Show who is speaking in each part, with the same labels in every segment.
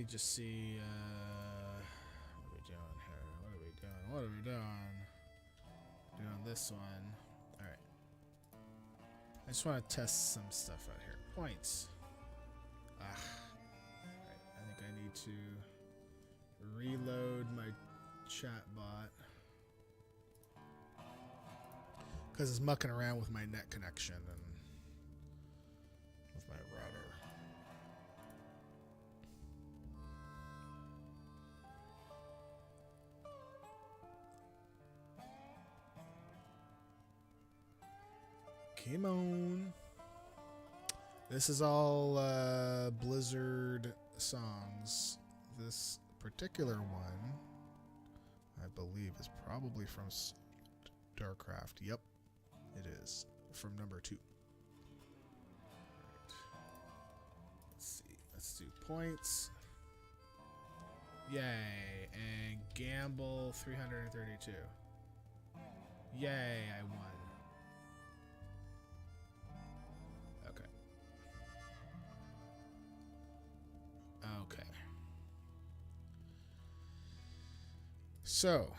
Speaker 1: just see. What are we doing here? What are we doing? What are we doing? Doing this one. All right. I just want to test some stuff out here. Points. Right. I think I need to reload my chat bot because it's mucking around with my net connection and with my router. Come on. This is all Blizzard songs. This particular one, I believe, is probably from StarCraft. Yep, it is. From number 2. Right. Let's see. Let's do points. Yay. And gamble 332. Yay, I won. Okay. Okay. So.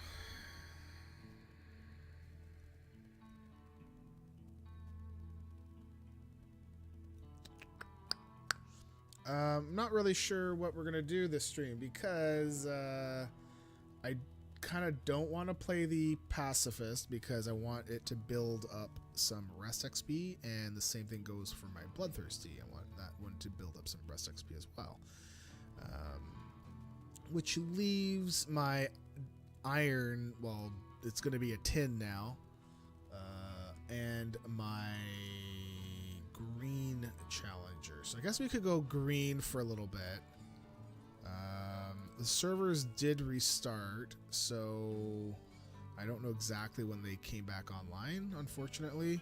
Speaker 1: Not really sure what we're going to do this stream because I kind of don't want to play the pacifist because I want it to build up some rest XP, and the same thing goes for my bloodthirsty. I want that one to build up some rest XP as well. Which leaves my iron, well, it's going to be a tin now, and my green challenger. So I guess we could go green for a little bit. The servers did restart, so I don't know exactly when they came back online, unfortunately.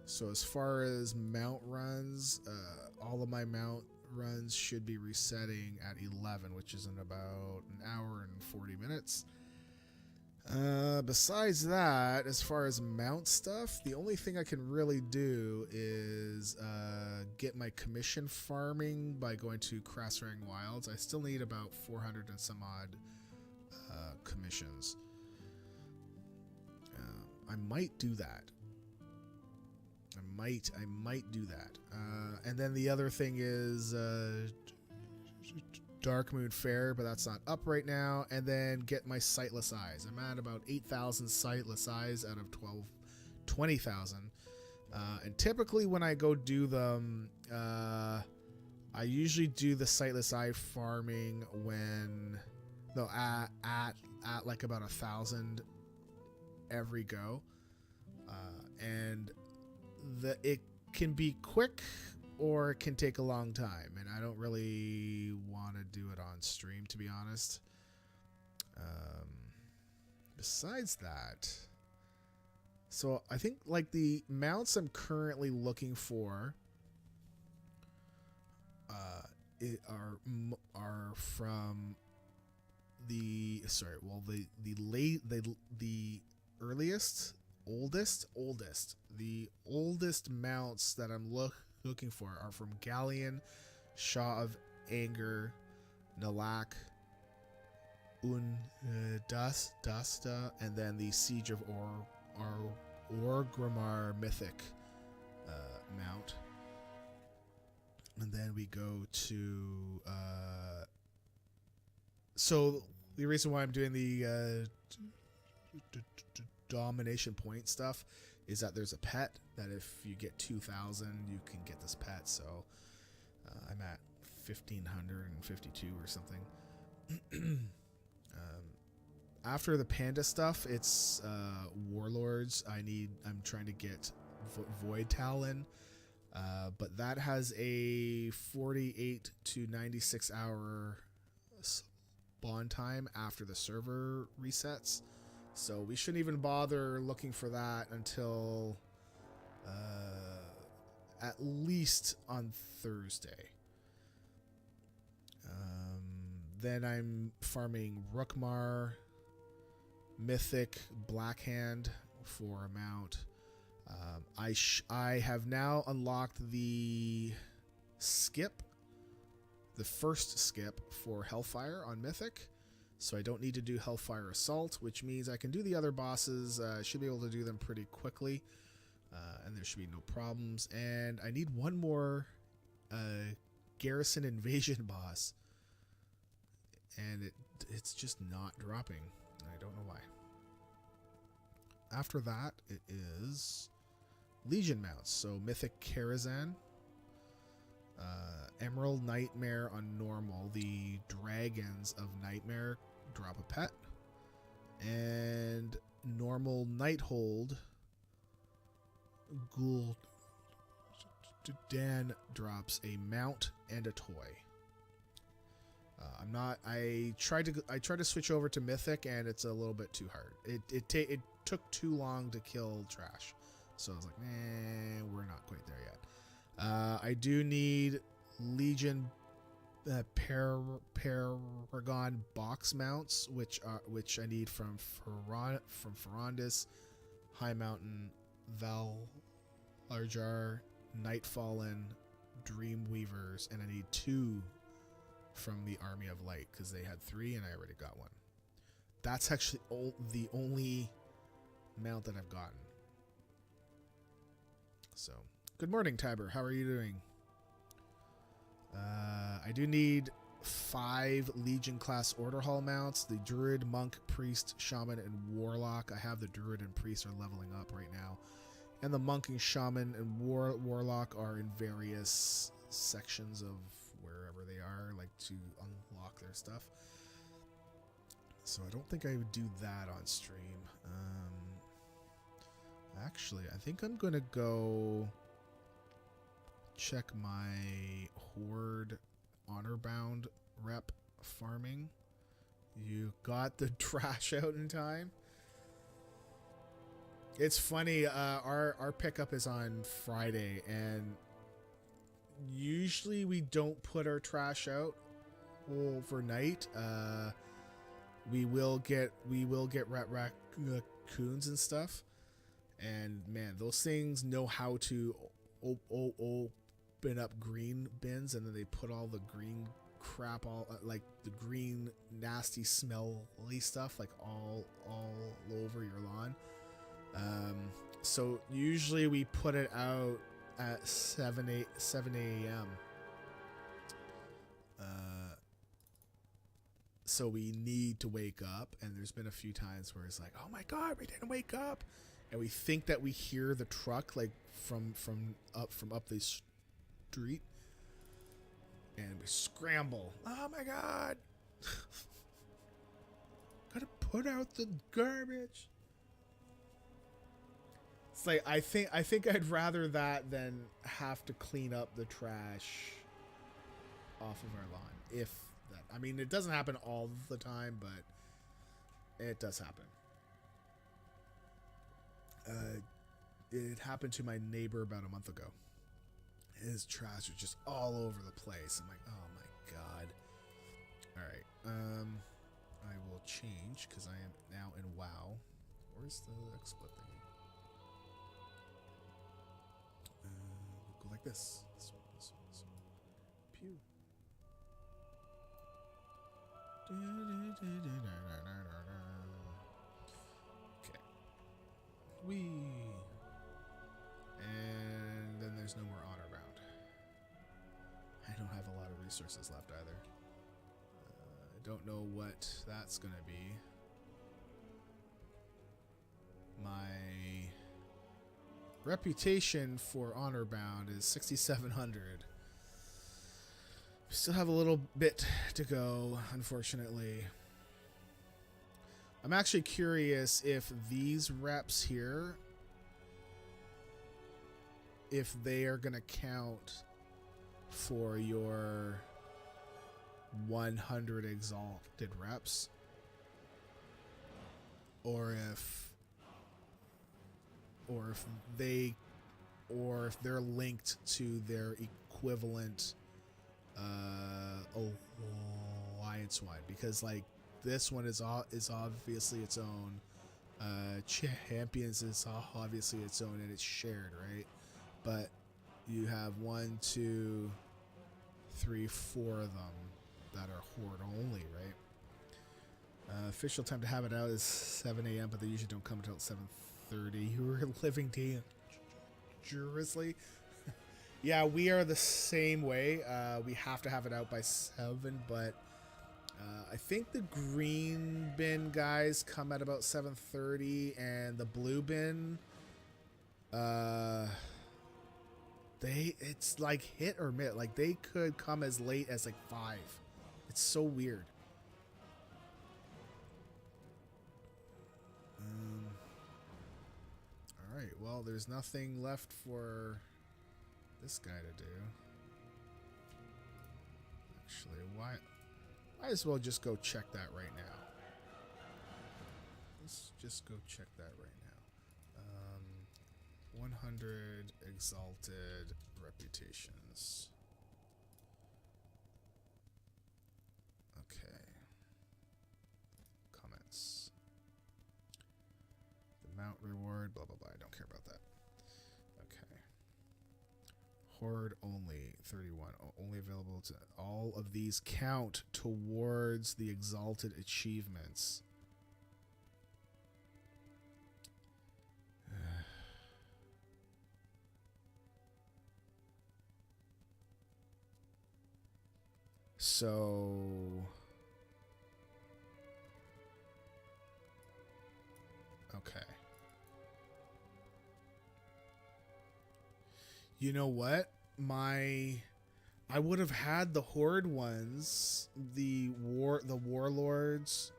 Speaker 1: So as far as mount runs, all of my mount runs should be resetting at 11, which is in about an hour and 40 minutes. Besides that, as far as mount stuff, the only thing I can really do is get my commission farming by going to Crossring Wilds. I still need about 400 and some odd commissions. I might do that. I might do that. And then the other thing is Dark Moon Fair, but that's not up right now. And then get my Sightless Eyes. I'm at about 8,000 Sightless Eyes out of 20,000. And typically when I go do them, I usually do the Sightless Eye farming when, no, at like about 1,000 every go. And it can be quick or it can take a long time, and I don't really want to do it on stream, to be honest. Besides that, so I think like the mounts I'm currently looking for are from the oldest mounts that I'm looking for are from Galleon, Shaw of Anger, Nalak, Dasta, and then the Siege of Orgrimmar Mythic mount. And then we go to so the reason why I'm doing the domination point stuff is that there's a pet that if you get 2,000 you can get this pet. So I'm at 1,552 or something. After the panda stuff, it's warlords. I'm trying to get Void Talon, but that has a 48 to 96 hour spawn time after the server resets. So we shouldn't even bother looking for that until at least on Thursday. Then I'm farming Rookmar, Mythic, Blackhand for a mount. I have now unlocked the first skip for Hellfire on Mythic, so I don't need to do Hellfire Assault, which means I can do the other bosses. Should be able to do them pretty quickly, and there should be no problems. And I need one more Garrison Invasion boss, and it's just not dropping. I don't know why. After that, it is Legion mounts. So Mythic Karazhan, Emerald Nightmare on normal. The Dragons of Nightmare drop a pet, and normal Nighthold Ghoul Dan drops a mount and a toy. I tried to switch over to Mythic, and it's a little bit too hard. It took too long to kill Trash, so I was like, we're not quite there yet. I do need Legion Paragon box mounts, which I need from Ferrandis, High Mountain, Valarjar, Nightfallen, Dreamweavers, and I need 2 from the Army of Light, because they had 3 and I already got 1. That's actually the only mount that I've gotten. So, good morning, Tiber. How are you doing? I do need 5 Legion class Order Hall mounts. The Druid, Monk, Priest, Shaman, and Warlock. I have the Druid and Priest are leveling up right now. And the Monk and Shaman and Warlock are in various sections of wherever they are, like to unlock their stuff. So I don't think I would do that on stream. Actually, I think I'm gonna go check my Horde Honorbound rep farming. You got the trash out in time. It's funny, our pickup is on Friday, and usually we don't put our trash out overnight. We will get raccoons and stuff, and man, those things know how to open up green bins, and then they put all the green crap, all like the green nasty smelly stuff, like all over your lawn. So usually we put it out at 7 a.m. So we need to wake up, and there's been a few times where it's like, oh my god, we didn't wake up, and we think that we hear the truck like from up the street, and we scramble. Oh my god, gotta put out the garbage. It's like I think I'd rather that than have to clean up the trash off of our lawn. If that, I mean, it doesn't happen all the time, but it does happen. It happened to my neighbor about a month ago. His trash was just all over the place. I'm like, oh my god. All right. I will change because I am now in WoW. Where's the XSplit thing? Go like this. This one. Pew. Okay. Whee. And then there's no more honor bound. I don't have a lot of resources left either. I don't know what that's gonna be. My reputation for honor bound is 6,700. We still have a little bit to go, unfortunately. I'm actually curious if these reps here, if they are gonna count for your 100 exalted reps, or if they're linked to their equivalent alliance one, because like this one is obviously its own Champions is obviously its own and it's shared, right? But you have 1, 2, 3, 4 of them that are horde only, right? Official time to have it out is 7 a.m., but they usually don't come until 7:30. You were living dangerously. Yeah, we are the same way. We have to have it out by 7, but I think the green bin guys come at about 7:30, and the blue bin, it's like hit or miss. Like they could come as late as like 5. It's so weird. All right. Well, there's nothing left for this guy to do. Actually, why? Might as well just go check that right now. Let's just go check that right now. 100 exalted reputations. Okay. Comments. The mount reward, blah, blah, blah. I don't care about that. Okay. Horde only, 31. Only available to all of these count towards the exalted achievements. So okay. You know what? I would have had the horde ones, the warlords,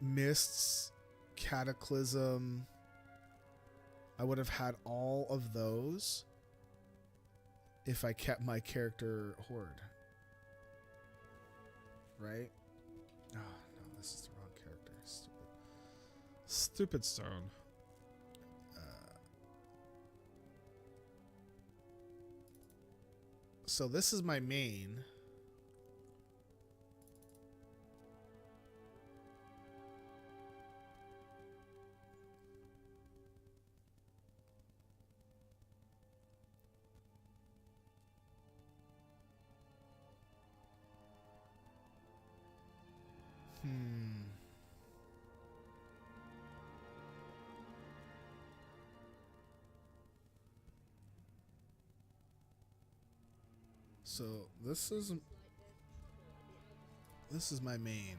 Speaker 1: mists, cataclysm. I would have had all of those if I kept my character horde. Right? Oh, no, this is the wrong character. Stupid stone. So this is my main. So this is my main.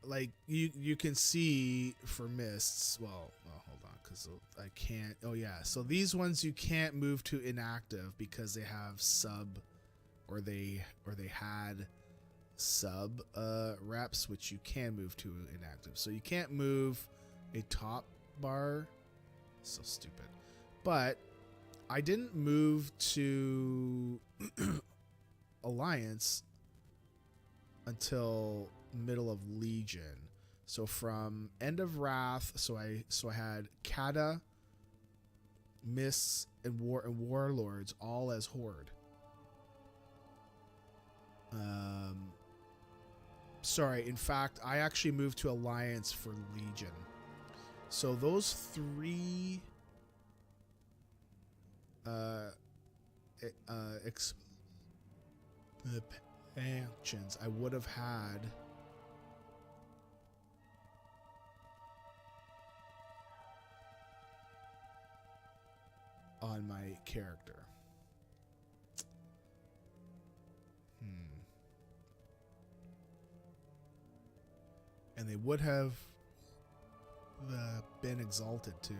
Speaker 1: Like you can see for mists. Well, hold on, because I can't. Oh yeah, so these ones you can't move to inactive because they have sub, or they had sub reps, which you can move to inactive. So you can't move a top bar. So stupid. But I didn't move to Alliance until middle of Legion. So from End of Wrath, so I had Kata, Mists, and Warlords all as Horde. Sorry, in fact, I actually moved to Alliance for Legion. So those 3 expansions I would have had on my character. And they would have been exalted too.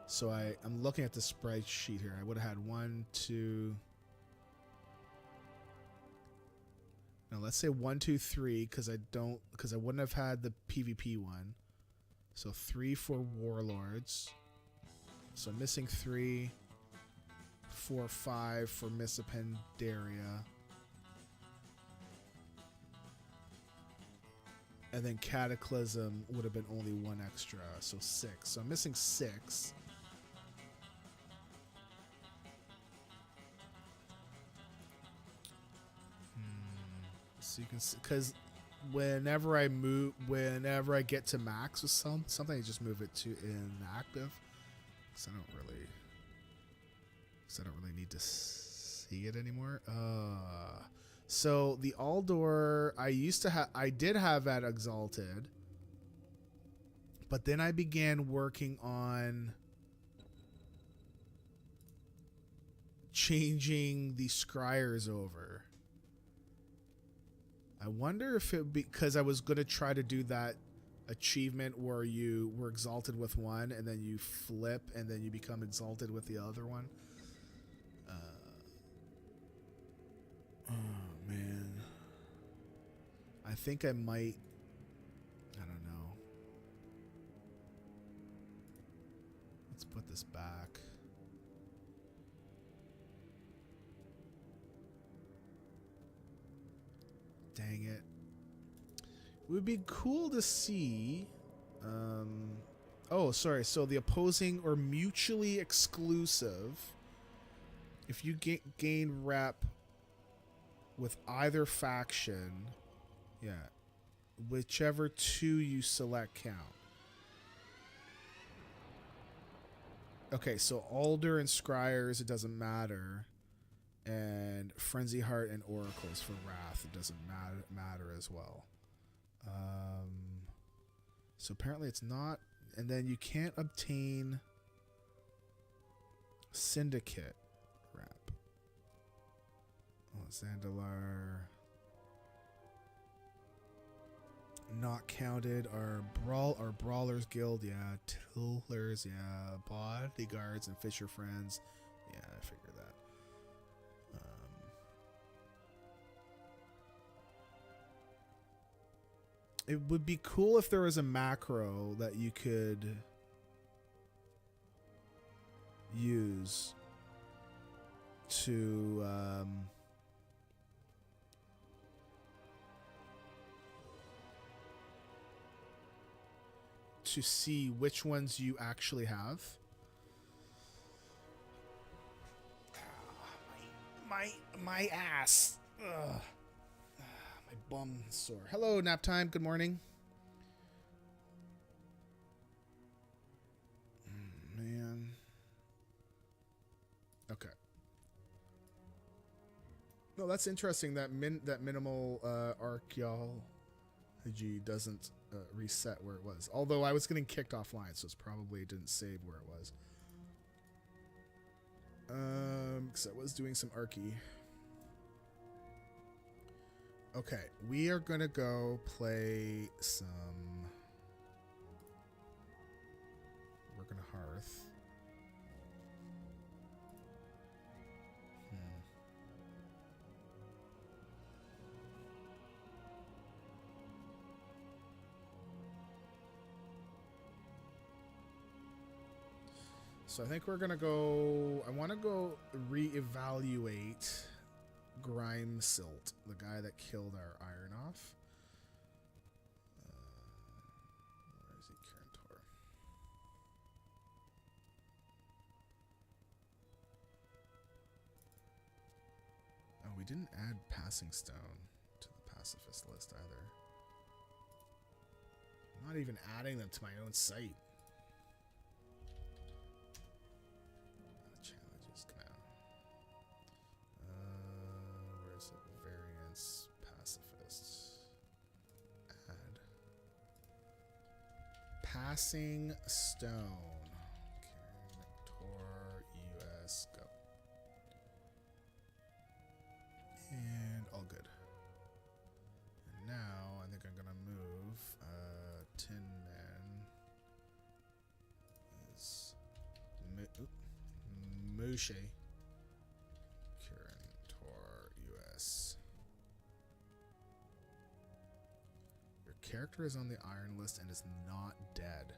Speaker 1: So I'm looking at the spreadsheet here. I would have had 1, 2. Now let's say 1, 2, 3, because I wouldn't have had the PvP one. So 3 for Warlords. So I'm missing 3, 4, 5 for Mists of Pandaria. And then Cataclysm would have been only 1 extra, so 6. So I'm missing 6. So you can, because whenever I get to max with something, I just move it to inactive. So I don't really need to see it anymore. So the Aldor, I did have at Exalted, but then I began working on changing the scryers over. I wonder if because I was going to try to do that achievement where you were exalted with one and then you flip and then you become exalted with the other one. Oh man, I think I might. I don't know. Let's put this back. Dang it. It would be cool to see. Oh, sorry. So the opposing or mutually exclusive. If you gain rep with either faction, yeah, whichever two you select count. Okay, so Alder and Scryers, it doesn't matter. And Frenzy Heart and Oracles for Wrath, it doesn't matter as well. So apparently it's not. And then you can't obtain Syndicate rep. Oh, Zandalar. Not counted are Brawlers Guild, yeah. Tillers, yeah. Bodyguards and Fisher Friends. Yeah, I figured that. It would be cool if there was a macro that you could use to see which ones you actually have. My ass. Ugh. My bum sore. Hello, nap time. Good morning. Man. Okay. No, that's interesting. That minimal archaeology doesn't reset where it was. Although I was getting kicked offline, so it's probably didn't save where it was. Because I was doing some archy. Okay, we are gonna go play some We're gonna Hearth. So I think we're gonna go. I want to go reevaluate Grime Silt, the guy that killed our Iron off. Where is he, Karantor? Oh, we didn't add Passing Stone to the pacifist list either. I'm not even adding them to my own site. Challenges, come on. Where's it? Variants, pacifists. Add. Passing Stone. Karantor, US, go. And all good. And now I think I'm gonna move Tin Man is Moshe Karantor US. Your character is on the Iron list and is not dead.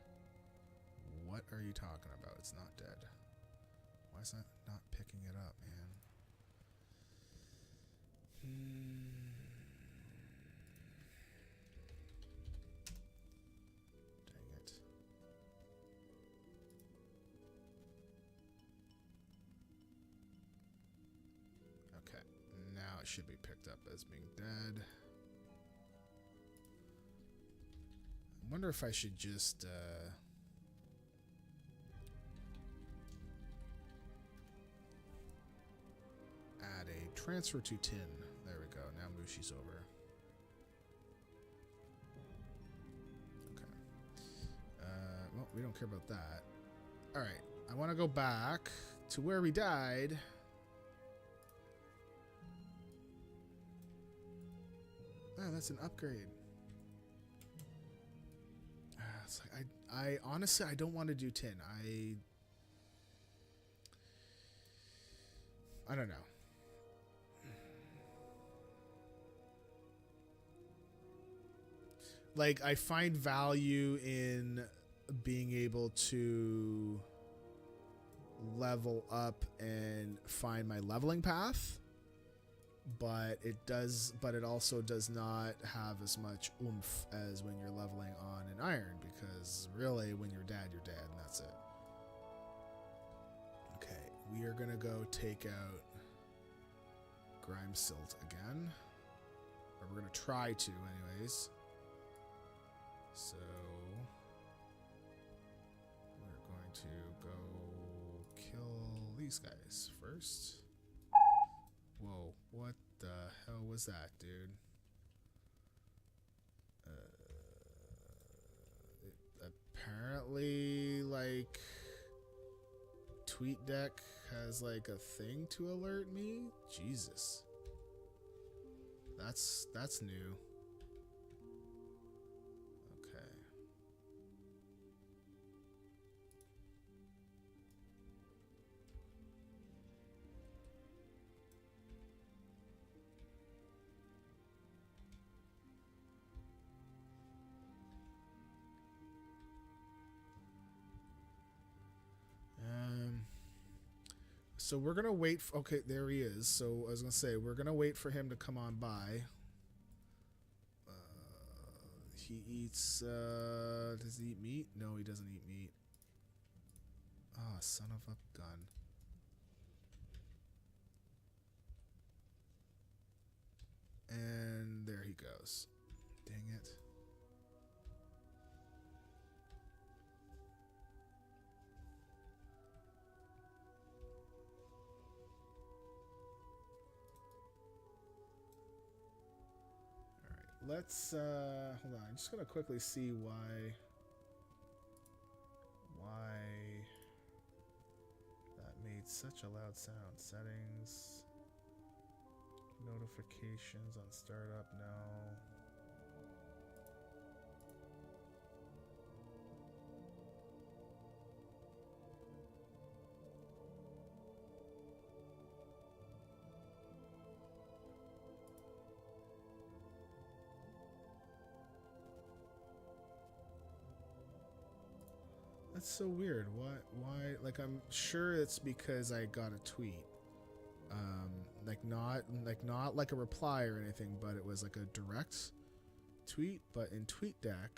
Speaker 1: What are you talking about? It's not dead. Why is that not picking it up, man? Dang it. Okay, now it should be picked up as being dead. wonder if I should just add a transfer to tin. There we go. Now Mushi's over. Okay. Well, we don't care about that. All right. I want to go back to where we died. Oh, that's an upgrade. It's like I honestly I don't want to do tin. I don't know. Like I find value in being able to level up and find my leveling path, but it also does not have as much oomph as when you're leveling on an iron, because really when you're dead and that's it. Okay, we are gonna go take out Grime Silt again, or we're gonna try to anyways. So we're going to go kill these guys first. Whoa, what the hell was that, dude? Apparently, like, TweetDeck has, like, a thing to alert me? Jesus. That's new. Okay. So we're gonna wait. Okay, there he is. So I was gonna say we're gonna wait for him to come on by. He eats. Does he eat meat? No, he doesn't eat meat. Ah, oh, son of a gun. And there he goes. Dang it. Let's hold on. I'm just gonna quickly see why that made such a loud sound. Settings, notifications on startup. No. That's so weird. Why? Like, I'm sure it's because I got a tweet. Not like a reply or anything, but it was like a direct tweet. But in TweetDeck,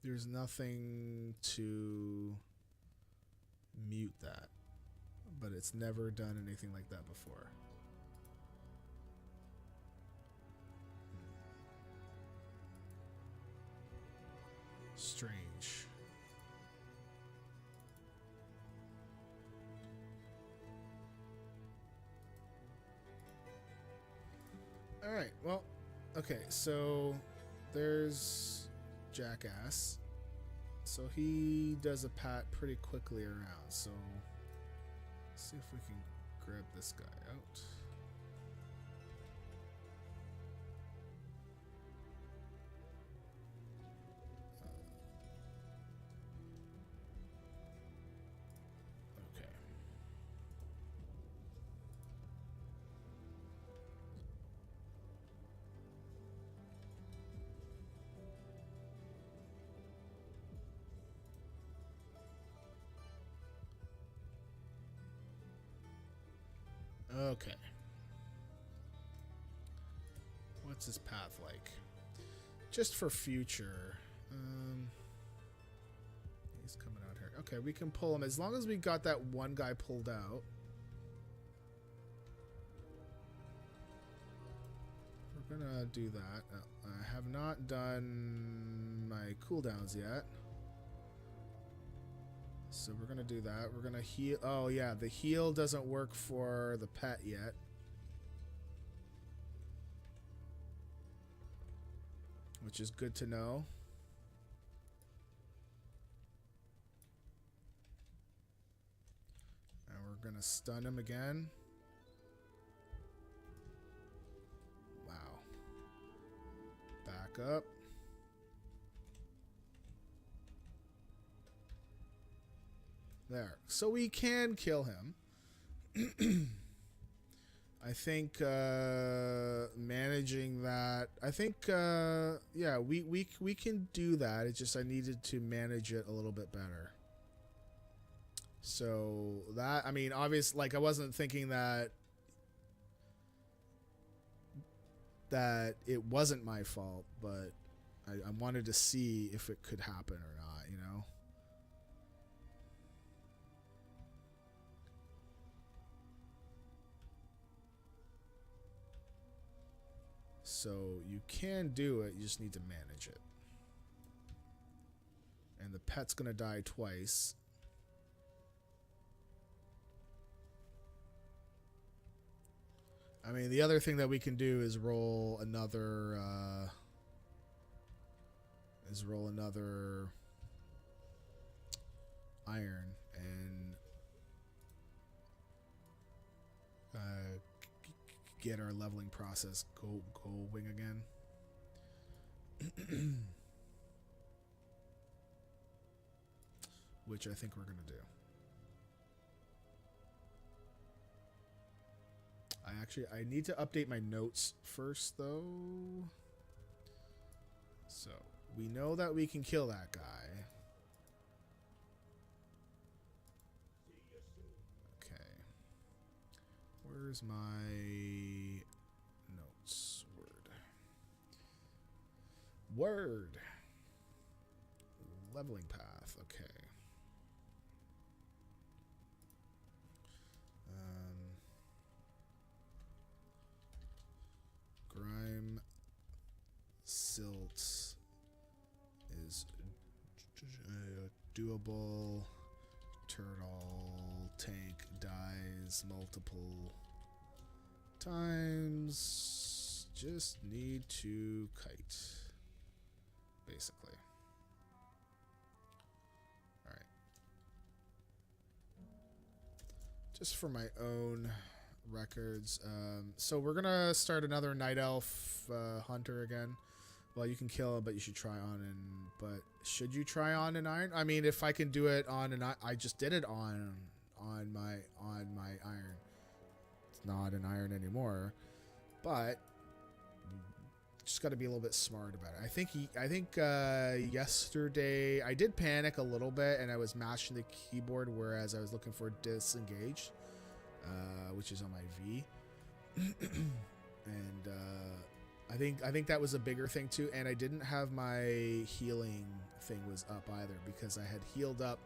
Speaker 1: there's nothing to mute that. But it's never done anything like that before. Strange. All right. Well, okay. So there's Jackass. So he does a pat pretty quickly around. So let's see if we can grab this guy out. Okay. What's his path like? Just for future. He's coming out here. Okay, we can pull him as long as we got that one guy pulled out. we're gonna do that. I have not done my cooldowns yet. So we're gonna do that. We're gonna heal. Oh yeah, the heal doesn't work for the pet yet. Which is good to know. And we're gonna stun him again. Wow. Back up. There. So we can kill him. I think managing that, I think yeah, we can do that. It's just I needed to manage it a little bit better. So that, I mean, obviously, like I wasn't thinking that it wasn't my fault, but I wanted to see if it could happen or not, you know? So you can do it, you just need to manage it. And the pet's gonna die twice. I mean, the other thing that we can do is roll another iron and get our leveling process going again. Which I think we're gonna do. I need to update my notes first though. So we know that we can kill that guy. Okay. Where's my notes? Word. Leveling path. Okay. Grime silt is doable. Turtle tank dies multiple times. Just need to kite, basically. Alright. Just for my own records. So we're gonna start another night elf hunter again. Well, you can kill him, but you should try on but should you try on an iron? I mean, if I can do it on I just did it on my iron. It's not an iron anymore, but just got to be a little bit smart about it. I think yesterday I did panic a little bit and I was mashing the keyboard, whereas I was looking for disengage. Which is on my V, and I think that was a bigger thing too. And I didn't have my healing thing was up either, because I had healed up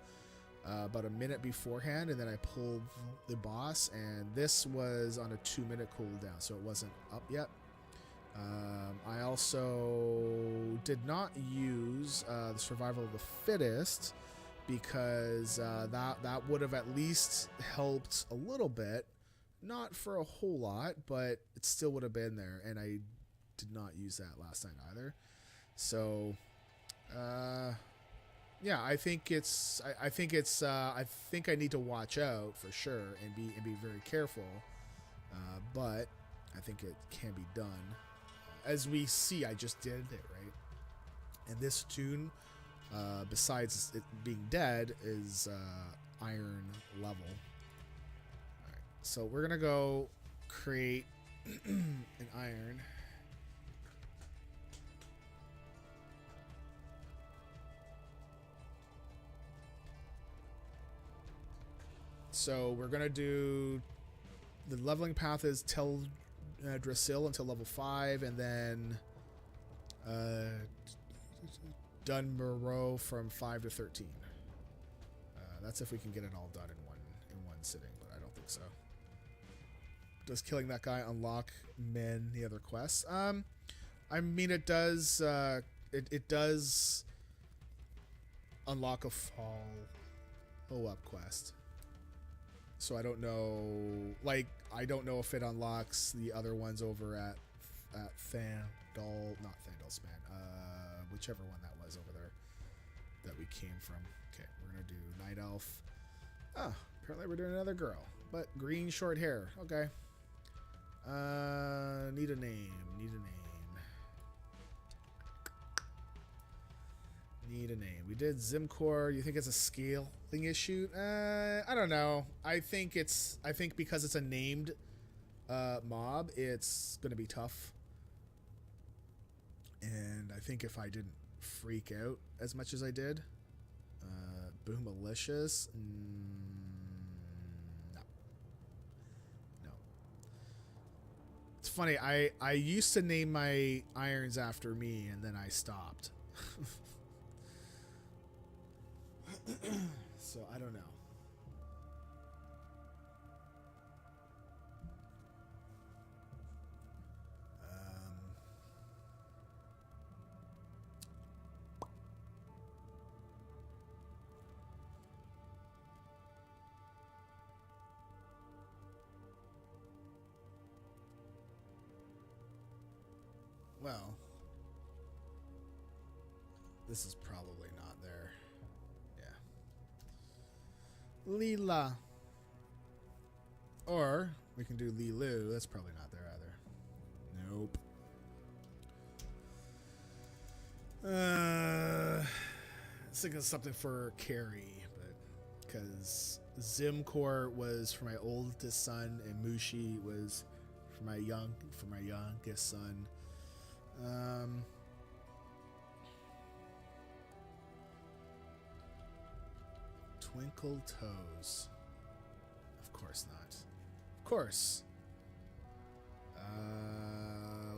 Speaker 1: about a minute beforehand, and then I pulled the boss, and this was on a 2-minute cooldown, so it wasn't up yet. I also did not use the survival of the fittest, because that would have at least helped a little bit, not for a whole lot, but it still would have been there, and I did not use that last night either. So yeah, I think I need to watch out for sure and be very careful, but I think it can be done. As we see, I just did it, right? And this tune, besides it being dead, is iron level. Alright, so we're gonna go create an iron. So we're gonna do the leveling path is Drasil until level 5, and then Dunmurrow from 5 to 13. That's if we can get it all done in one sitting, but I don't think so. Does killing that guy unlock many other quests? I mean, it does. It does unlock a follow-up quest. So I don't know. Like, I don't know if it unlocks the other ones over at not Thandalspan. Whichever one that was over there that we came from. Okay, we're gonna do Night Elf. Ah, apparently we're doing another girl, but green short hair. Okay. Need a name. We did Zimcor. You think it's a scaling issue? I don't know. I think because it's a named mob, it's gonna be tough. And I think if I didn't freak out as much as I did, Boo Malicious, no. It's funny. I used to name my irons after me, and then I stopped. So I don't know. Well, this is probably not there. Yeah. Leela. Or we can do Lilu. That's probably not there either. Nope. Let's think of something for Carrie, but because Zimcor was for my oldest son and Mushi was for my youngest son. Twinkle Toes. Of course not. Of course.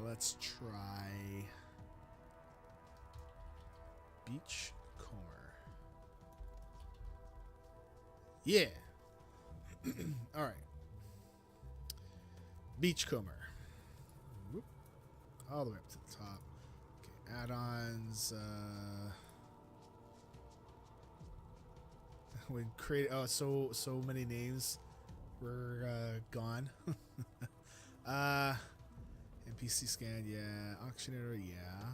Speaker 1: Let's try Beachcomber. Yeah. All right. Beachcomber. Whoop. All the way up to the top. Okay, add-ons. We create so many names were gone. NPC scan, yeah. Auctioneer, yeah.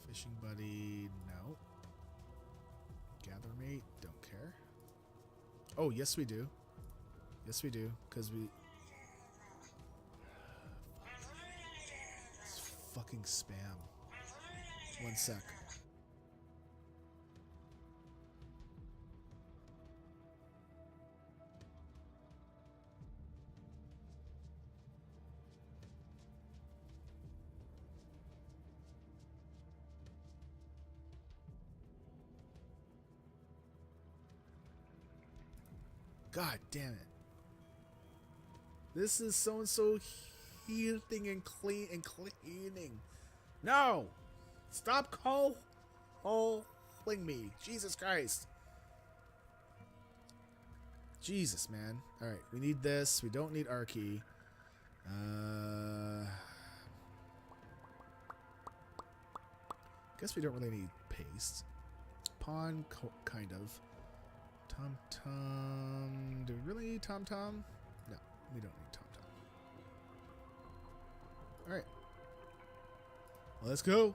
Speaker 1: Fishing buddy, no. Gather mate, don't care. Oh, yes we do. Yes we do, because we... It's fucking spam. 1 sec. God damn it. This is so-and-so healing and cleaning. No! Stop calling me. Jesus Christ. Jesus, man. Alright, we need this. We don't need Archie. Guess we don't really need paste. Pawn, kind of. Tom-Tom. Do we really need Tom-Tom? No, we don't need Tom-Tom. Alright. Well, let's go.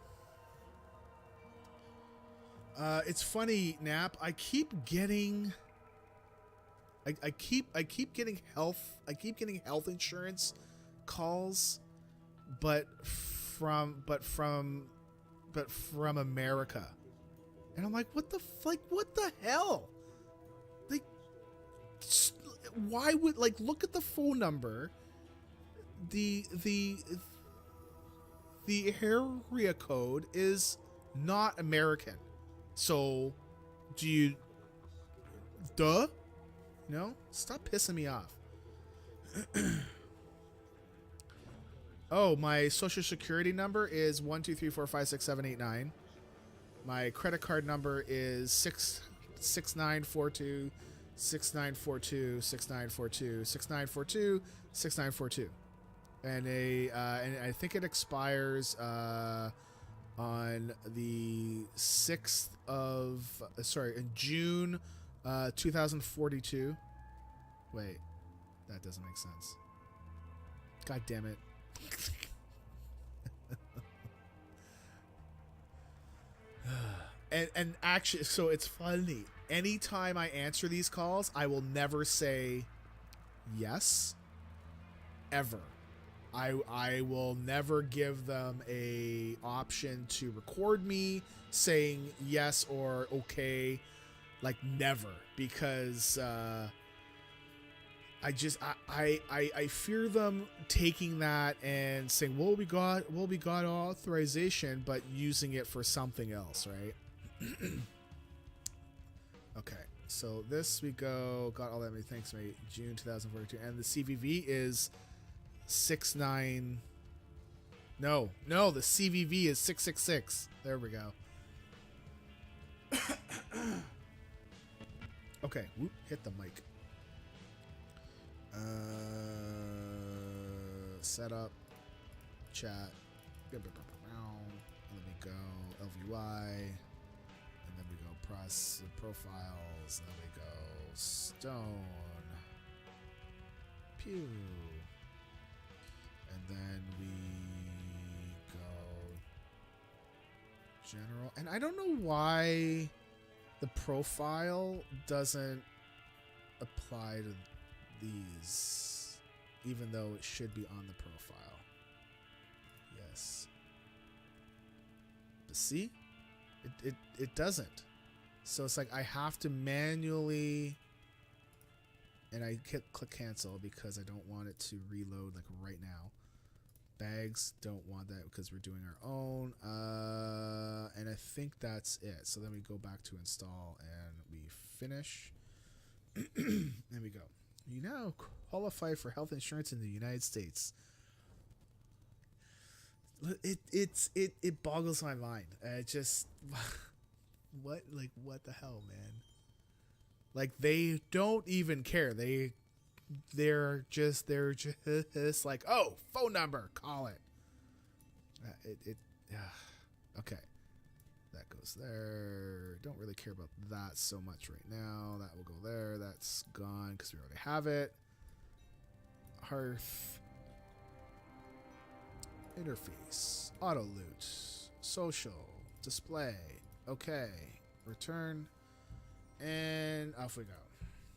Speaker 1: It's funny, Nap. I keep getting health insurance calls, but from America. And I'm like, what the hell? Like, why would, like, look at the phone number. The area code is not American. So, do you... Duh? No? Stop pissing me off. Oh, my social security number is 123456789. My credit card number is 66942 6942 6942 6942 6942, and I think it expires on the 6th of in June 2042. Wait, that doesn't make sense. God damn it. And actually, so it's funny. Anytime I answer these calls, I will never say yes, ever. I will never give them a option to record me saying yes or okay, like never, because I fear them taking that and saying, well, we got authorization, but using it for something else, right? Okay, so this we got all that many, thanks mate, June 2042, and the CVV is 69. No, the CVV is 666. There we go. Okay, whoop, hit the mic. Setup, chat. And then we go LVY, and then we go profiles, and then we go stone, pew, and then we go general. And I don't know why the profile doesn't apply to these, even though it should be on the profile. Yes. But see? It doesn't. So it's like I have to manually, and I click cancel because I don't want it to reload like right now. Bags, don't want that because we're doing our own. And I think that's it. So then we go back to install and we finish. There we go. You now qualify for health insurance in the United States. It boggles my mind. It just what the hell, man? Like they don't even care. They're just like, oh, phone number, call it. Okay. That goes there. Don't really care about that so much right now. That will go there. That's gone because we already have it. Hearth. Interface. Auto loot. Social. Display. Okay. Return. And off we go.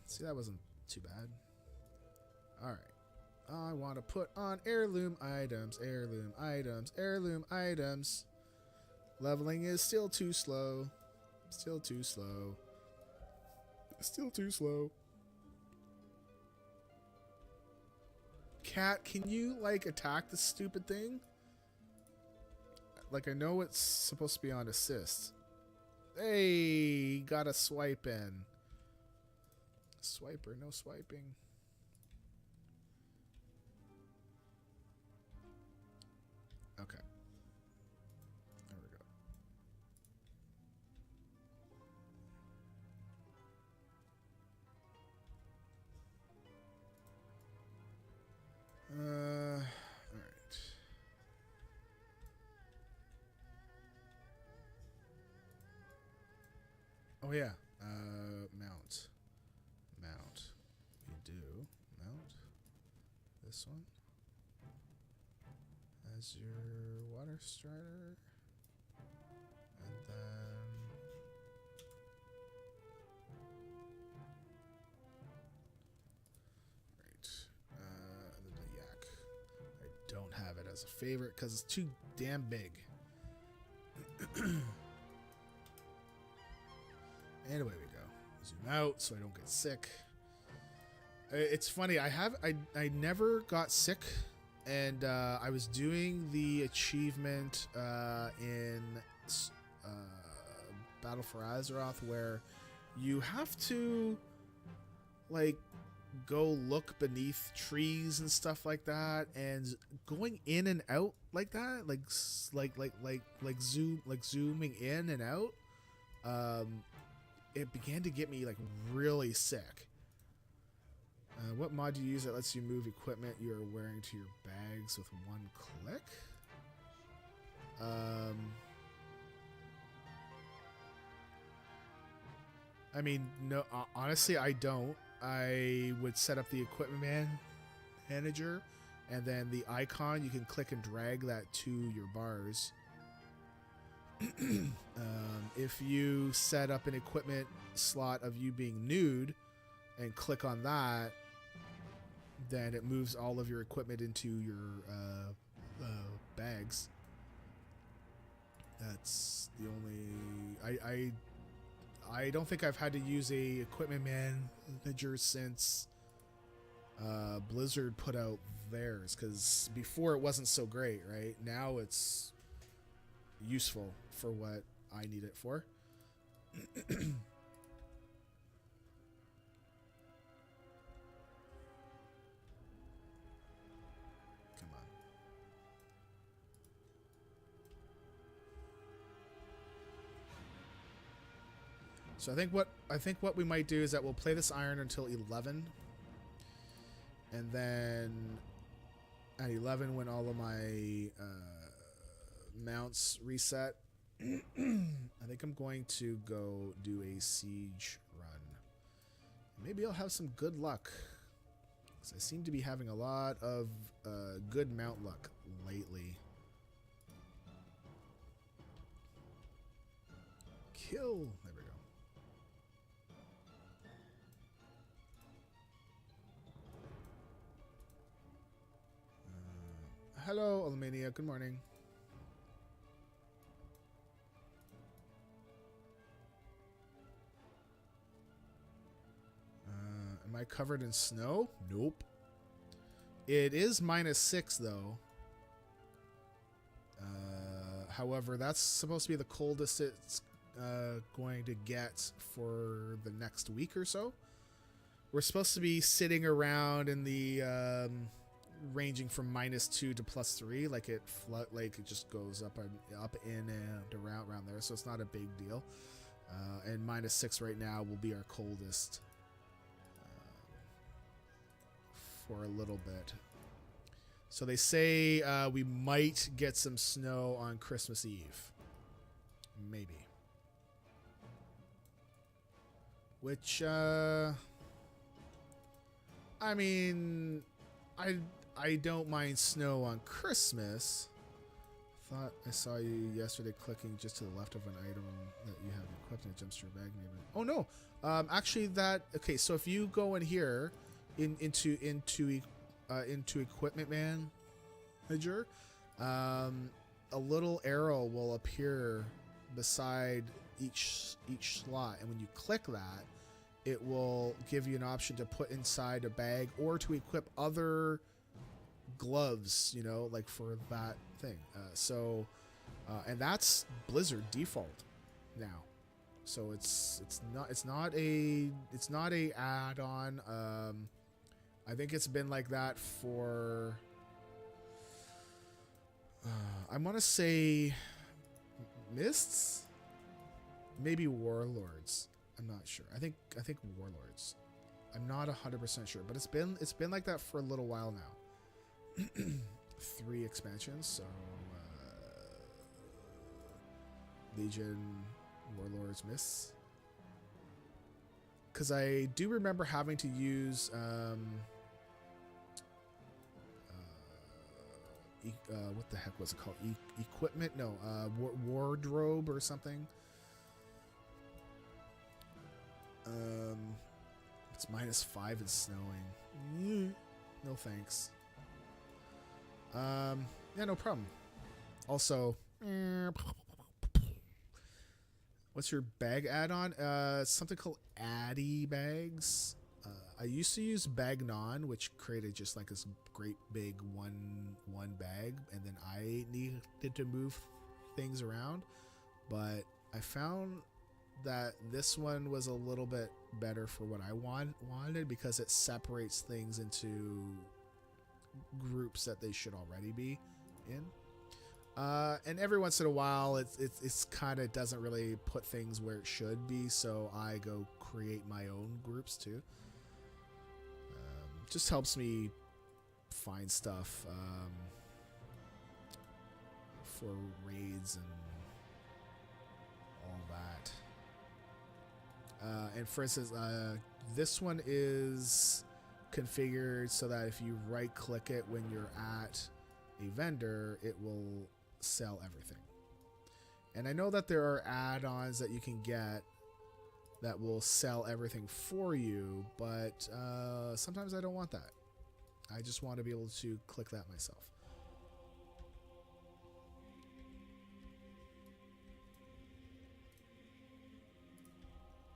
Speaker 1: See, that wasn't too bad. Alright. I want to put on heirloom items. Heirloom items. Heirloom items. Leveling is still too slow. Still too slow. Still too slow. Cat, can you, like, attack this stupid thing? Like, I know it's supposed to be on assist. Hey, got a swipe in. Swiper, no swiping. Okay. There we go. All right. Oh yeah. Mount. We do mount this one as your water strider, and then the yak. I don't have it as a favorite because it's too damn big. And away we go. Zoom out so I don't get sick. It's funny. I never got sick, and I was doing the achievement in Battle for Azeroth where you have to like go look beneath trees and stuff like that, and going in and out like that, like zooming in and out. It began to get me like really sick. What mod do you use that lets you move equipment you are wearing to your bags with one click? I mean, no. Honestly, I don't. I would set up the equipment manager, and then the icon, you can click and drag that to your bars. If you set up an equipment slot of you being nude and click on that, then it moves all of your equipment into your bags. That's the only... I don't think I've had to use a equipment manager since Blizzard put out theirs, because before it wasn't so great, right? Now it's useful for what I need it for. So I think what we might do is that we'll play this iron until 11, and then at 11, when all of my mounts reset, I think I'm going to go do a siege run. Maybe I'll have some good luck, because I seem to be having a lot of good mount luck lately. Kill. There we go. Hello, Alumania. Good morning. Am I covered in snow? Nope. It is -6 though. However, that's supposed to be the coldest it's going to get for the next week or so. We're supposed to be sitting around in the ranging from -2 to +3, like it just goes up and around there, so it's not a big deal. And -6 right now will be our coldest for a little bit. So they say we might get some snow on Christmas Eve, maybe. Which I mean, I don't mind snow on Christmas. Thought I saw you yesterday clicking just to the left of an item that you have equipped and it jumps to your bag. Maybe. Oh no, actually okay. So if you go in here into equipment manager, a little arrow will appear beside each slot, and when you click that, it will give you an option to put inside a bag or to equip other gloves, you know, like for that thing. And that's Blizzard default now. So it's not a add-on. I think it's been like that for I want to say Mists, maybe Warlords. I'm not sure. I think Warlords. I'm not 100% sure, but it's been like that for a little while now. 3 expansions, so Legion, Warlords, Mists. Because I do remember having to use what the heck was it called? Equipment? No, wardrobe or something. It's -5 and snowing. No thanks. Yeah, no problem. Also, what's your bag add-on? Something called Addy bags. I used to use Bagnon, which created just like this great big one bag, and then I needed to move things around. But I found that this one was a little bit better for what I wanted, because it separates things into groups that they should already be in. And every once in a while, it's kind of doesn't really put things where it should be, so I go create my own groups too. Just helps me find stuff for raids and all that. And for instance, this one is configured so that if you right click it when you're at a vendor, it will sell everything. And I know that there are add-ons that you can get that will sell everything for you, but sometimes I don't want that. I just want to be able to click that myself.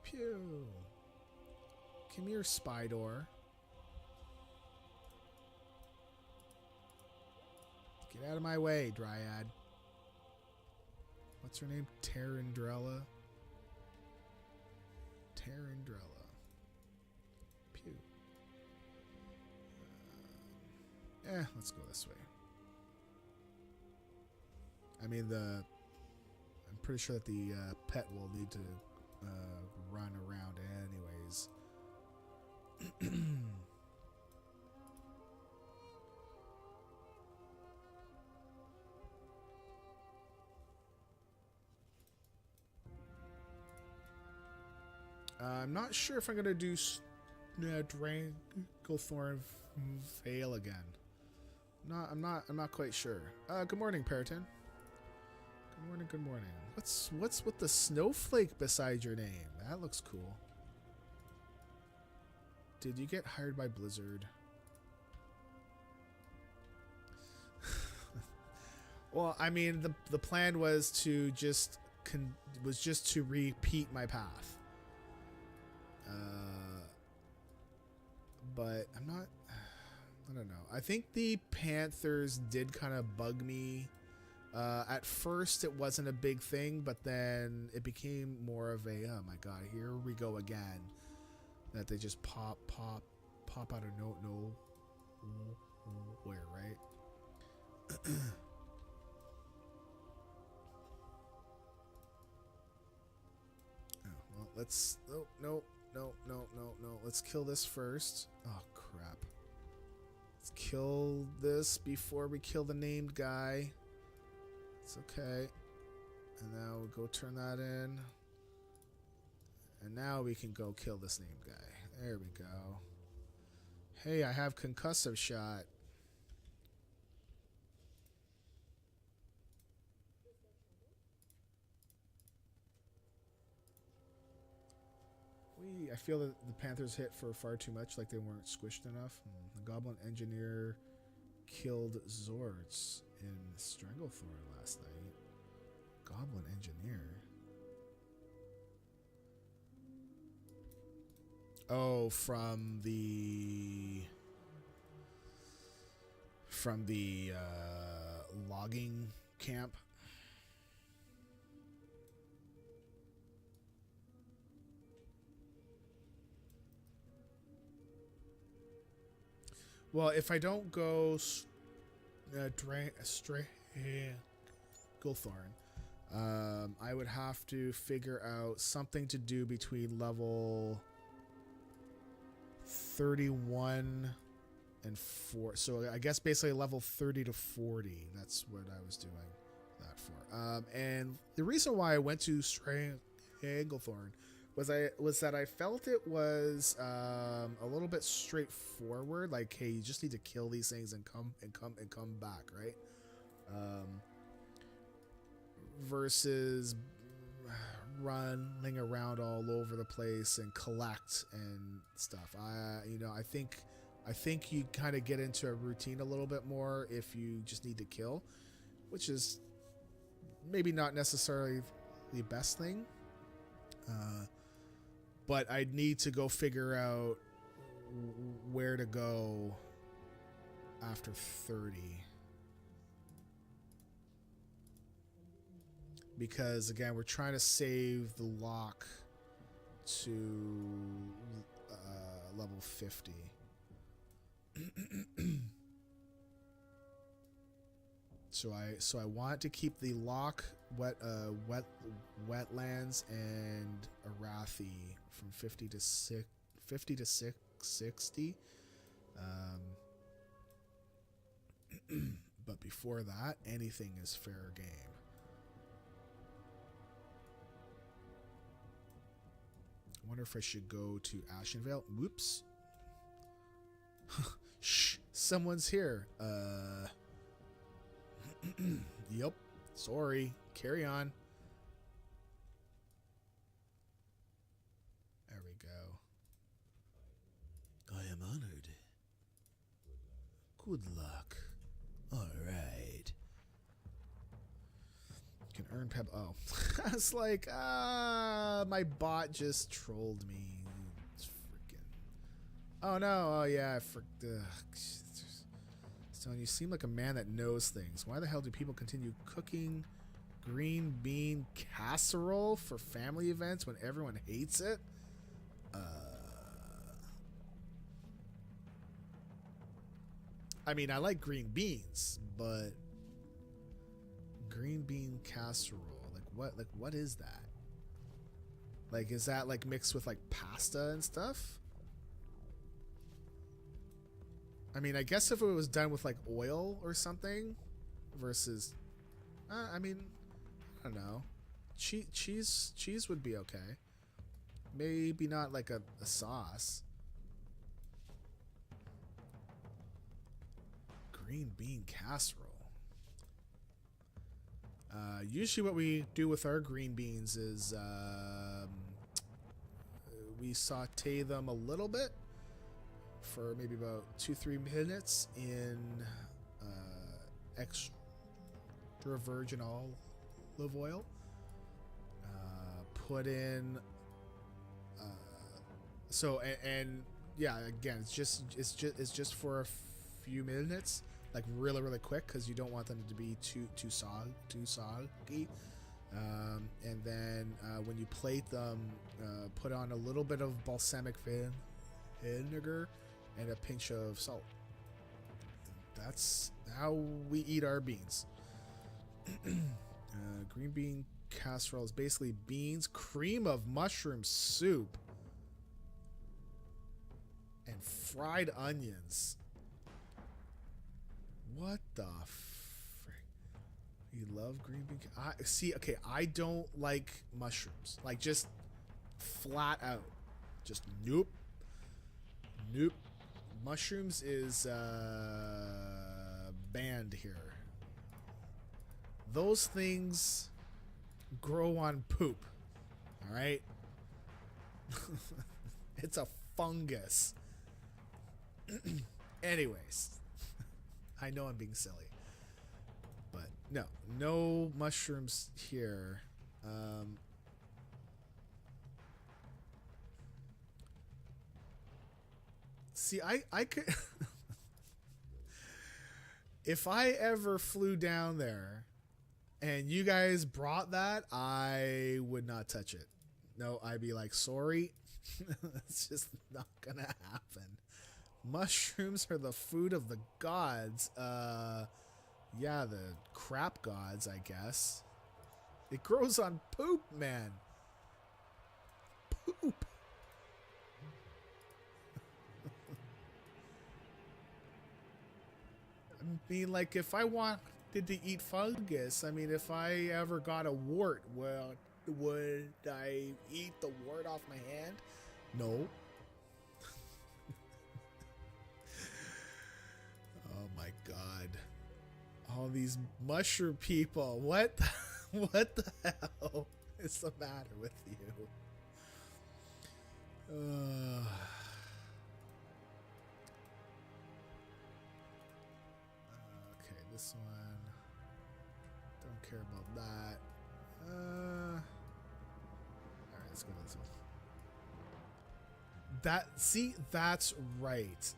Speaker 1: Pew. Come here, Spydor. Get out of my way, Dryad. What's her name? Terrandrella? Terrandrella. Pew. Let's go this way. I mean, I'm pretty sure that the pet will need to run around anyways. I'm not sure if I'm gonna do Dranglethorn Vale again. I'm not quite sure. Good morning, Periton. Good morning. Good morning. What's with the snowflake beside your name? That looks cool. Did you get hired by Blizzard? Well, I mean, the plan was to just to repeat my path. But I'm not. I don't know. I think the Panthers did kind of bug me. At first, it wasn't a big thing, but then it became more of a, oh my god, here we go again. That they just pop out of nowhere, right? Oh, well, let's. Oh, no. Let's kill this first. Oh, crap. Let's kill this before we kill the named guy. It's okay. And now we'll go turn that in. And now we can go kill this named guy. There we go. Hey, I have concussive shot. I feel that the Panthers hit for far too much, like they weren't squished enough. The Goblin Engineer killed Zords in Stranglethorn last night. Goblin Engineer. Oh, from the logging camp. Well, if I don't go Stranglethorn, I would have to figure out something to do between level 31 and 4. So I guess basically level 30 to 40. That's what I was doing that for. And the reason why I went to Stranglethorn was that I felt it was a little bit straightforward. Like, hey, you just need to kill these things and come back, right? Versus running around all over the place and collect and stuff. I think you kind of get into a routine a little bit more if you just need to kill, which is maybe not necessarily the best thing. But I'd need to go figure out where to go after 30. Because, again, we're trying to save the lock to level 50. So I want to keep the lock, wetlands, and Arathi from 50 to 60. But before that, anything is fair game. I wonder if I should go to Ashenvale. Whoops. Shh, someone's here. Yep. Sorry. Carry on. There we go. I am honored. Good luck. All right. You can earn peb. Oh, I was like, my bot just trolled me. It's freaking. Oh no. Oh yeah. So you seem like a man that knows things. Why the hell do people continue cooking green bean casserole for family events when everyone hates it? I mean, I like green beans, but green bean casserole, what is that? Like, is that like mixed with like pasta and stuff? I mean, I guess if it was done with like oil or something versus, I mean, I don't know. Cheese would be okay. Maybe not like a sauce. Green bean casserole. Usually what we do with our green beans is we saute them a little bit for maybe about 2-3 minutes in extra virgin olive oil. Put in and yeah, again, it's just for a few minutes, like really quick, because you don't want them to be too soggy. And then when you plate them, put on a little bit of balsamic vinegar and a pinch of salt. That's how we eat our beans. Green bean casserole is basically beans, cream of mushroom soup, and fried onions. What the frick? You love green bean? Okay, I don't like mushrooms. Like, just flat out. Just nope. Mushrooms is banned here. Those things grow on poop. All right? It's a fungus. Anyways, I know I'm being silly, but no mushrooms here. See, I could if I ever flew down there and you guys brought that, I would not touch it. No, I'd be like, sorry. It's just not gonna happen. Mushrooms are the food of the gods. Yeah, the crap gods, I guess. It grows on poop, man. Poop. I mean, like, if I wanted to eat fungus, I mean, if I ever got a wart, well, would I eat the wart off my hand? No. Oh my god. All these mushroom people. What the hell is the matter with you? Okay, this one. Don't care about that. Alright, let's go to this one. That's right.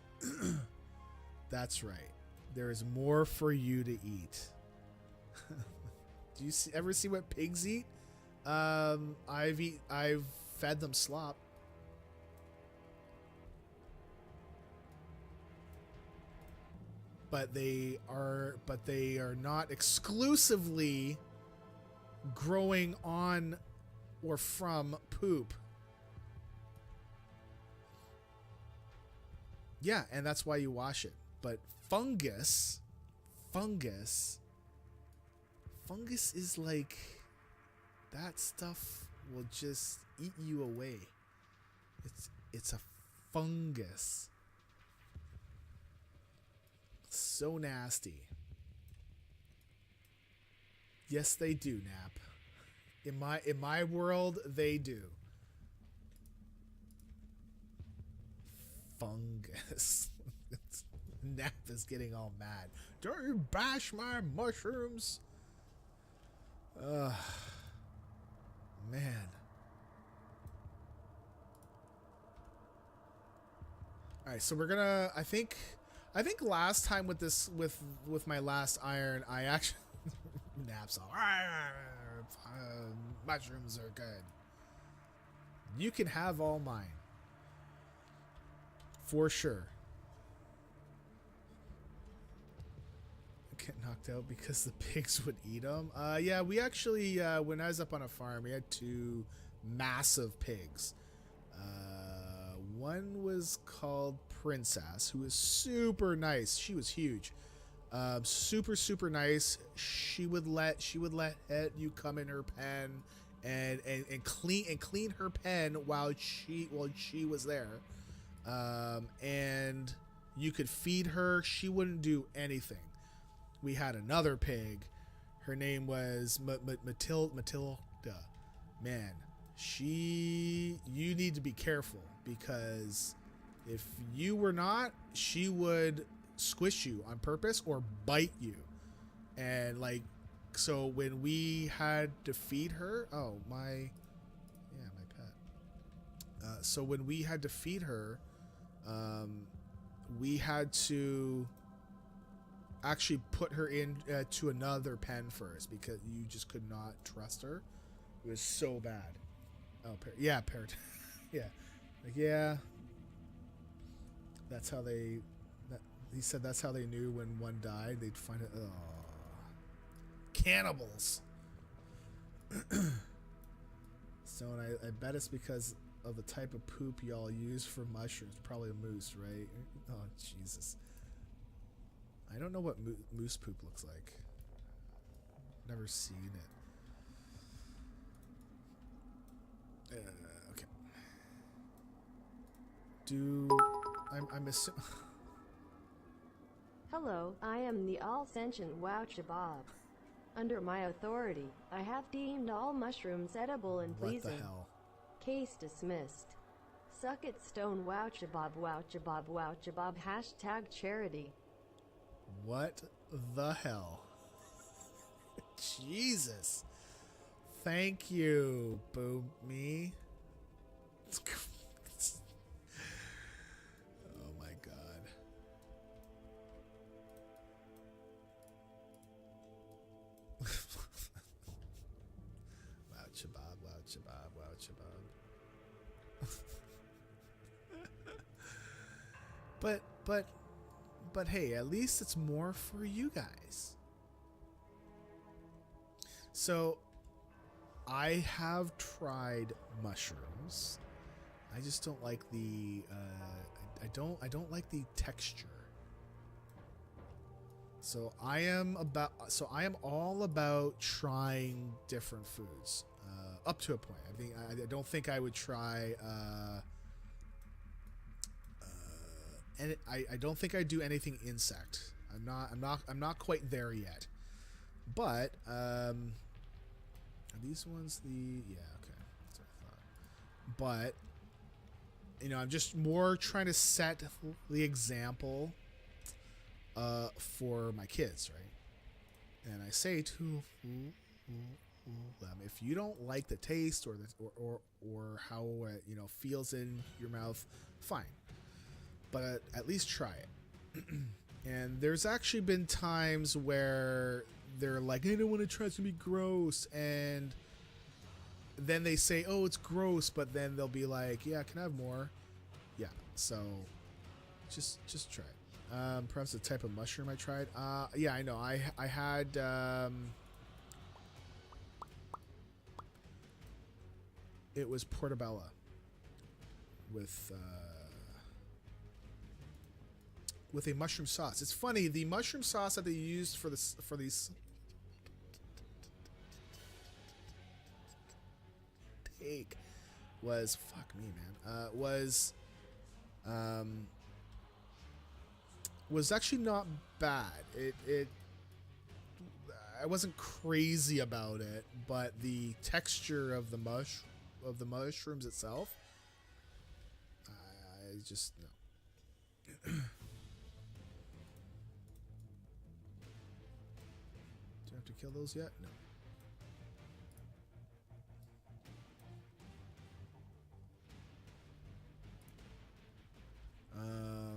Speaker 1: That's right. There is more for you to eat. Do you ever see what pigs eat? I've fed them slop. But they are not exclusively growing on or from poop. Yeah, and that's why you wash it. But fungus is like, that stuff will just eat you away. It's a fungus. So nasty. Yes, they do, Nap. In my world, they do. Fungus. Nap is getting all mad. Don't you bash my mushrooms? Ugh. Man. Alright, so we're gonna, I think last time with this, with my last iron, I actually Naps all mushrooms are good. You can have all mine. For sure. Get knocked out because the pigs would eat them. Yeah, we actually, when I was up on a farm, we had 2 massive pigs. One was called Princess, who was super nice. She was huge. Super nice. She would let you come in her pen and clean her pen while she was there. And you could feed her. She wouldn't do anything. We had another pig. Her name was Matilda. Man, you need to be careful, because if you were not, she would squish you on purpose or bite you. And like, so when we had to feed her, my pet. So when we had to feed her, we had to actually put her in to another pen first, because you just could not trust her. It was so bad. Parrot. Yeah, like, yeah. That's how they. He said that's how they knew when one died. They'd find it. Oh, cannibals. So, and I bet it's because of the type of poop y'all use for mushrooms. Probably a moose, right? Oh, Jesus. I don't know what moose poop looks like. Never seen it. Okay. I'm assuming.
Speaker 2: Hello, I am the all-sentient Wow Shabab. Under my authority, I have deemed all mushrooms edible and pleasing.
Speaker 1: What the hell?
Speaker 2: Case dismissed. Suck it, stone. Wow Shabab, Wow Shabab, Wow Shabab. #charity.
Speaker 1: What the hell? Jesus. Thank you, Boob Me. Oh my god. Wow Shabab, wow Shabab, wow Shabab. But hey, at least it's more for you guys. So, I have tried mushrooms. I just don't like the. I don't like the texture. So I am all about trying different foods, up to a point. I don't think I would try. And I don't think I do anything insect. I'm not quite there yet. But are these ones the okay? That's what I thought. But I'm just more trying to set the example for my kids, right? And I say to them, if you don't like the taste or how it feels in your mouth, fine. But at least try it. And there's actually been times where they're like, I don't want to try, it's gonna be gross, and then they say, oh, it's gross, but then they'll be like, yeah, can I have more? Yeah, so just try it. Perhaps the type of mushroom I tried. Yeah, I know. I had it was portobello with with a mushroom sauce. It's funny, the mushroom sauce that they used for these take was, fuck me, man, was actually not bad. I wasn't crazy about it, but the texture of the mushrooms itself, I just no. Do I have to kill those yet? No.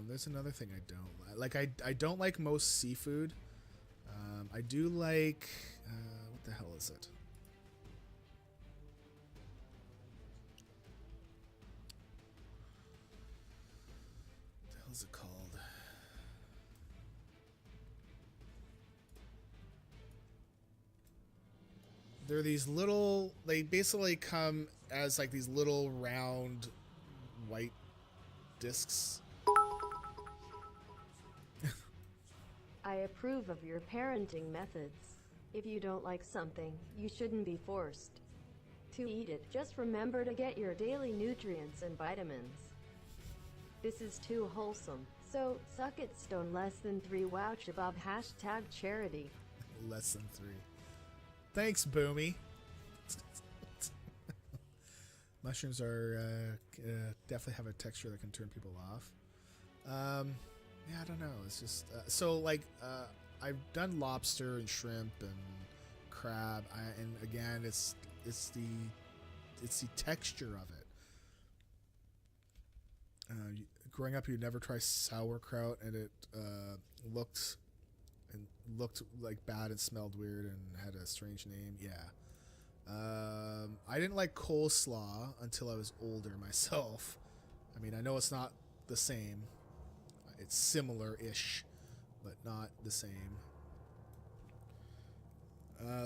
Speaker 1: There's another thing I don't like. I don't like most seafood. I do like what the hell is it? What the hell is it called? They're these little. They basically come as like these little round white discs.
Speaker 2: I approve of your parenting methods. If you don't like something, you shouldn't be forced to eat it. Just remember to get your daily nutrients and vitamins. This is too wholesome. So, suck it, stone. Less than 3. Wow, Shabab. # charity.
Speaker 1: Less than 3. Thanks, Boomy. Mushrooms are definitely have a texture that can turn people off. Yeah, I don't know. It's just so like I've done lobster and shrimp and crab, and again, it's the texture of it. Growing up, you'd never try sauerkraut, and it looked like bad and smelled weird and had a strange name. Yeah. I didn't like coleslaw until I was older myself. I mean, I know it's not the same. It's similar-ish, but not the same.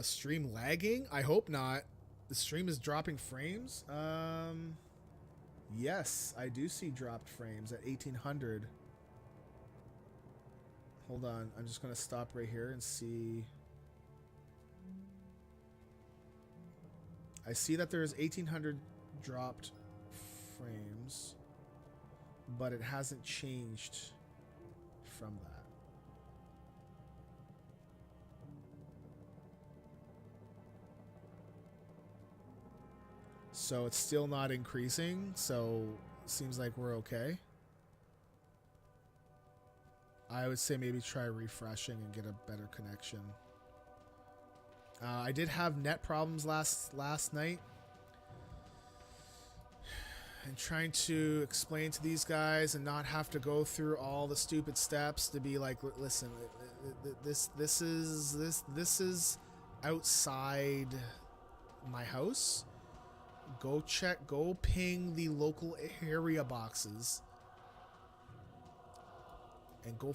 Speaker 1: Stream lagging? I hope not. The stream is dropping frames. Yes, I do see dropped frames at 1800. Hold on, I'm just going to stop right here and see. I see that there's 1800 dropped frames, but it hasn't changed from that. So it's still not increasing, so it seems like we're okay. I would say maybe try refreshing and get a better connection. I did have net problems last night. And trying to explain to these guys and not have to go through all the stupid steps to be like, listen, this is outside my house. Go ping the local area boxes and go